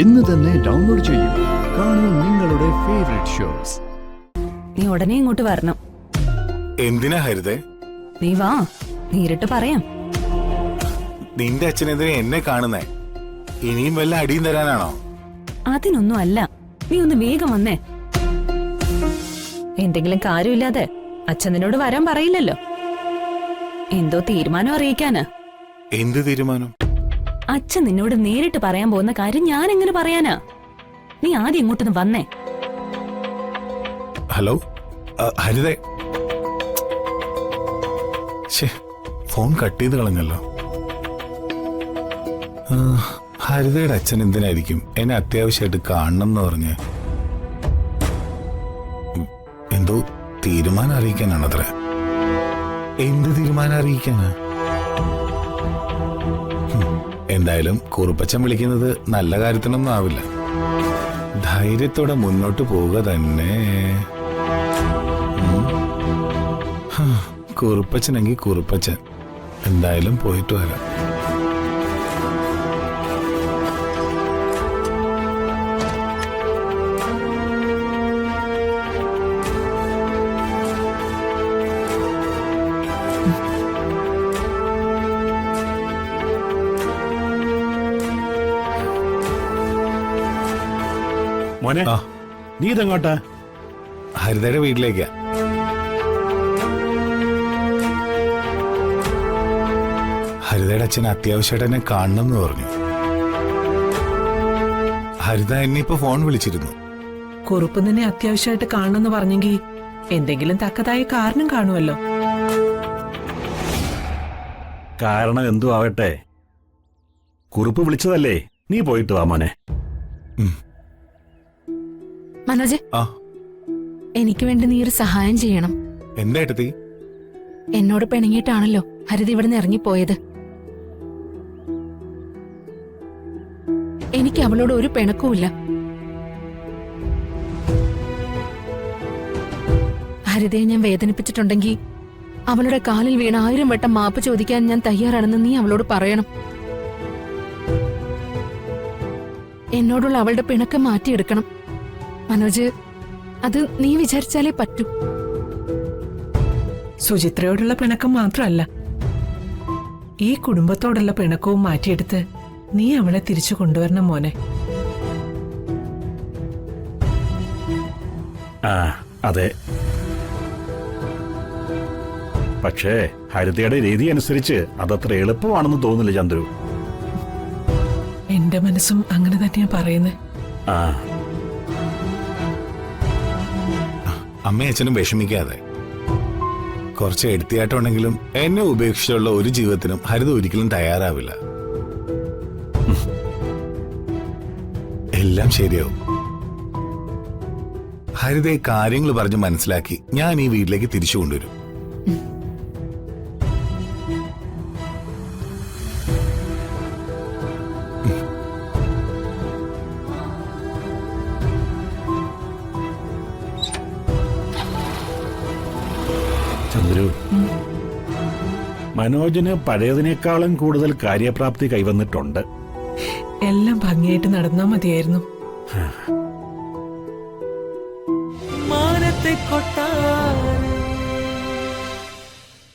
ഇന്ന് തന്നെ ഡൗൺലോഡ് ചെയ്യൂ. കാണൂ നിങ്ങളുടെ ഫേവറേറ്റ് ഷോസ്. നീ ഉടനെ ഇങ്ങോട്ട് വരണം. എന്തിനാ ഹരിതേ? നീ വാ, നേരിട്ട് പറയാം. നിന്റെ അച്ഛനെതിരെ എന്നെ കാണുന്നേ ഇനിയും വല്ല അടിയും തരാനാണോ? അതിനൊന്നും അല്ല, നീ ഒന്ന് വേഗം വന്നേ. എന്തെങ്കിലും കാര്യമില്ലാതെ അച്ഛൻ നിന്നോട് വരാൻ പറയില്ലല്ലോ. എന്തോ തീരുമാനം അറിയിക്കാന്. എന്ത് തീരുമാനം? അച്ഛൻ നിന്നോട് നേരിട്ട് പറയാൻ പോകുന്ന കാര്യം ഞാൻ എങ്ങനെ പറയാനാ? നീ ആദ്യം ഇങ്ങോട്ടൊന്ന് വന്നേ. ഹലോ ഹരിതേ, ഫോൺ കട്ട് ചെയ്ത് കളഞ്ഞല്ലോ. ഹരിതയുടെ അച്ഛൻ എന്തിനായിരിക്കും എന്നെ അത്യാവശ്യമായിട്ട് കാണണം എന്ന് പറഞ്ഞ്? എന്തോ തീരുമാനം അറിയിക്കാനാണത്രേ. എന്ത് തീരുമാനം അറിയിക്കാനാ? എന്തായാലും കുറുപ്പച്ചൻ വിളിക്കുന്നത് നല്ല കാര്യത്തിനൊന്നും ആവില്ല. ധൈര്യത്തോടെ മുന്നോട്ട് പോവുക തന്നെ. കുറുപ്പച്ചനെങ്കിൽ കുറുപ്പച്ചൻ. എന്തായാലും പോയിട്ട് വരാം. മോനെ, നീ ഇതെങ്ങോട്ടാ? ഹരിതയുടെ വീട്ടിലേക്കാ. ഹരിതയുടെ അച്ഛൻ അത്യാവശ്യമായിട്ട് എന്നെ കാണണം എന്ന് പറഞ്ഞു. ഹരിത എന്നെ ഇപ്പൊ ഫോൺ വിളിച്ചിരുന്നു. കുറുപ്പ് നിന്നെ അത്യാവശ്യമായിട്ട് കാണണമെന്ന് പറഞ്ഞെങ്കിൽ എന്തെങ്കിലും തക്കതായ കാരണം കാണുമല്ലോ. കാരണം എന്തു ആവട്ടെ, കുറുപ്പ് വിളിച്ചതല്ലേ. നീ പോയിട്ട് വാ മോനെ. മനോജ്, എനിക്ക് വേണ്ടി നീ ഒരു സഹായം ചെയ്യണം. എന്താ ഏട്ടത്തി? എന്നോട് പിണങ്ങിയിട്ടാണല്ലോ ഹരിത ഇവിടുന്ന് ഇറങ്ങിപ്പോയത്. എനിക്ക് അവളോട് ഒരു പിണക്കുമില്ല. ഹരിതയെ ഞാൻ വേദനിപ്പിച്ചിട്ടുണ്ടെങ്കിൽ അവളുടെ കാലിൽ വീണ് 1000 വട്ടം മാപ്പ് ചോദിക്കാൻ ഞാൻ തയ്യാറാണെന്ന് നീ അവളോട് പറയണം. എന്നോടുള്ള അവളുടെ പിണക്കം മാറ്റിയെടുക്കണം മനോജ്. അത് നീ വിചാരിച്ചാലേ പറ്റൂ. സുചിത്രയോടുള്ള പിണക്കം മാത്രമല്ല, ഈ കുടുംബത്തോടുള്ള പിണക്കവും മാറ്റിയെടുത്ത് നീ അവളെ തിരിച്ചു കൊണ്ടുവരണം മോനെ. അതെ, പക്ഷേ ഹരിതയുടെ രീതി അനുസരിച്ച് അതത്ര എളുപ്പമാണെന്ന് തോന്നില്ല ചന്ദ്രു. എന്റെ മനസ്സും അങ്ങനെ തന്നെയാ പറയുന്നത്. അമ്മയും അച്ഛനും വിഷമിക്കാതെ. കുറച്ച് എടുത്തിയായിട്ടുണ്ടെങ്കിലും എന്നെ ഉപേക്ഷിച്ചുള്ള ഒരു ജീവിതത്തിനും ഹരിത ഒരിക്കലും തയ്യാറാവില്ല. എല്ലാം ശരിയാവും. ഹരിതയെ കാര്യങ്ങൾ പറഞ്ഞ് മനസ്സിലാക്കി ഞാൻ ഈ വീട്ടിലേക്ക് തിരിച്ചു കൊണ്ടുവരും. ചന്ദ്രു, മനോജിന് പഴയതിനേക്കാളും കൂടുതൽ കാര്യപ്രാപ്തി കൈവന്നിട്ടുണ്ട്. എല്ലാം ഭംഗിയായിട്ട് നടന്നാ മതിയായിരുന്നു. മാനത്തെ കൊട്ടാ